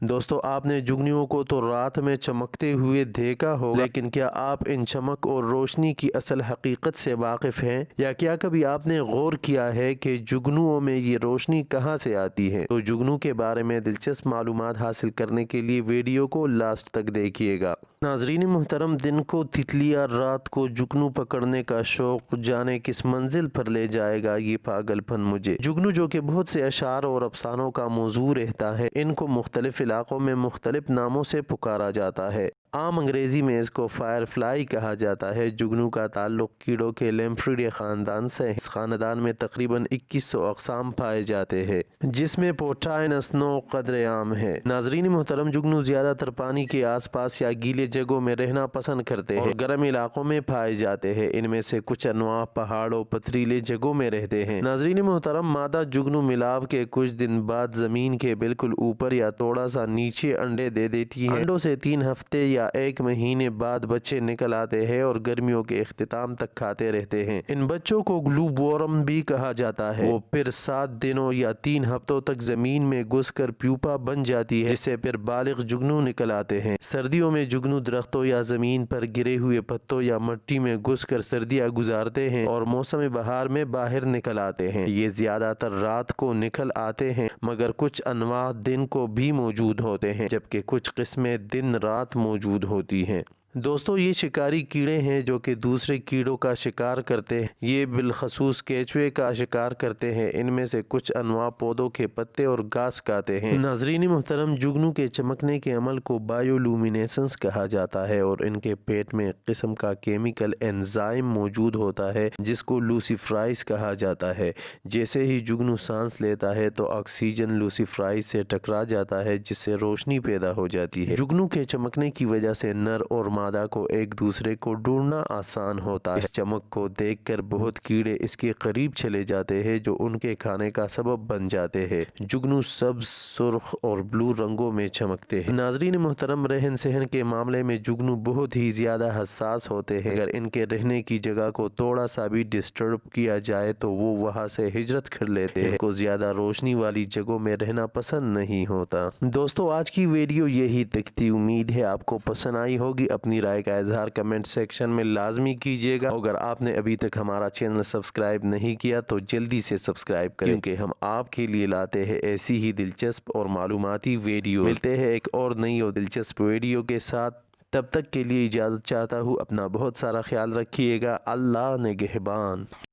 دوستو آپ نے جگنیوں کو تو رات میں چمکتے ہوئے دیکھا ہوگا، لیکن کیا آپ ان چمک اور روشنی کی اصل حقیقت سے واقف ہیں؟ یا کیا کبھی آپ نے غور کیا ہے کہ جگنوؤں میں یہ روشنی کہاں سے آتی ہے؟ تو جگنو کے بارے میں دلچسپ معلومات حاصل کرنے کے لیے ویڈیو کو لاسٹ تک دیکھیے گا۔ ناظرین محترم، دن کو تتلیاں، رات کو جگنو پکڑنے کا شوق جانے کس منزل پر لے جائے گا یہ پاگل پن مجھے۔ جگنو جو کہ بہت سے اشعار اور افسانوں کا موضوع رہتا ہے، ان کو مختلف علاقوں میں مختلف ناموں سے پکارا جاتا ہے۔ عام انگریزی میں اس کو فائر فلائی کہا جاتا ہے۔ جگنو کا تعلق کیڑوں کے لیمفریڈے خاندان سے ہے۔ اس خاندان میں تقریباً 2100 اقسام پائے جاتے ہیں، جس میں پوٹائنس 9 قدر عام ہے۔ ناظرین محترم، جگنو زیادہ تر پانی کے آس پاس یا گیلے جگہوں میں رہنا پسند کرتے ہیں اور گرم علاقوں میں پائے جاتے ہیں۔ ان میں سے کچھ انواع پہاڑوں، پتھریلے جگہوں میں رہتے ہیں۔ ناظرین محترم، مادہ جگنو ملاب کے کچھ دن بعد زمین کے بالکل اوپر یا تھوڑا سا نیچے انڈے دے دیتی ہے۔ انڈوں سے 3 ہفتے یا 1 مہینے بعد بچے نکل آتے ہیں اور گرمیوں کے اختتام تک کھاتے رہتے ہیں۔ ان بچوں کو گلوب وارم بھی کہا جاتا ہے۔ وہ پھر 7 دنوں یا 3 ہفتوں تک زمین میں گھس کر پیوپا بن جاتی ہے، جس سے پھر بالغ جگنو نکل آتے ہیں۔ سردیوں میں جگنو درختوں یا زمین پر گرے ہوئے پتوں یا مٹی میں گھس کر سردیاں گزارتے ہیں اور موسم بہار میں باہر نکل آتے ہیں۔ یہ زیادہ تر رات کو نکل آتے ہیں، مگر کچھ انواع دن کو بھی موجود ہوتے ہیں، جبکہ کچھ قسمیں دن رات موجود ہوتی ہیں۔ دوستو، یہ شکاری کیڑے ہیں جو کہ دوسرے کیڑوں کا شکار کرتے ہیں۔ یہ بالخصوص کیچوے کا شکار کرتے ہیں۔ ان میں سے کچھ انواع پودوں کے پتے اور گھاس کھاتے ہیں۔ ناظرین محترم، جگنو کے چمکنے کے عمل کو بایولومینیسنس کہا جاتا ہے اور ان کے پیٹ میں ایک قسم کا کیمیکل انزائم موجود ہوتا ہے جس کو لوسیفرائز کہا جاتا ہے۔ جیسے ہی جگنو سانس لیتا ہے تو آکسیجن لوسیفرائز سے ٹکرا جاتا ہے، جس سے روشنی پیدا ہو جاتی ہے۔ جگنو کے چمکنے کی وجہ سے نر اور مادہ کو ایک دوسرے کو ڈھونڈنا آسان ہوتا ہے۔ اس چمک کو دیکھ کر بہت کیڑے اس کے قریب چلے جاتے ہیں جو ان کے کھانے کا سبب بن جاتے ہیں۔ جگنو سبز، سرخ اور بلو رنگوں میں چمکتے ہیں۔ ناظرین محترم، رہن سہن کے معاملے میں جگنو بہت ہی زیادہ حساس ہوتے ہیں۔ اگر ان کے رہنے کی جگہ کو تھوڑا سا بھی ڈسٹرب کیا جائے تو وہ وہاں سے ہجرت کر لیتے ہیں۔ ان کو زیادہ روشنی والی جگہوں میں رہنا پسند نہیں ہوتا۔ دوستو، آج کی ویڈیو یہی تک تھی۔ امید ہے آپ کو پسند آئی ہوگی۔ اپنی رائے کا اظہار کمنٹ سیکشن میں لازمی کیجیے گا۔ اگر آپ نے ابھی تک ہمارا چینل سبسکرائب نہیں کیا تو جلدی سے سبسکرائب کریں، کیونکہ ہم آپ کے لیے لاتے ہیں ایسی ہی دلچسپ اور معلوماتی ویڈیو۔ ملتے ہیں ایک اور نئی اور دلچسپ ویڈیو کے ساتھ۔ تب تک کے لیے اجازت چاہتا ہوں۔ اپنا بہت سارا خیال رکھیے گا۔ اللہ نگہبان۔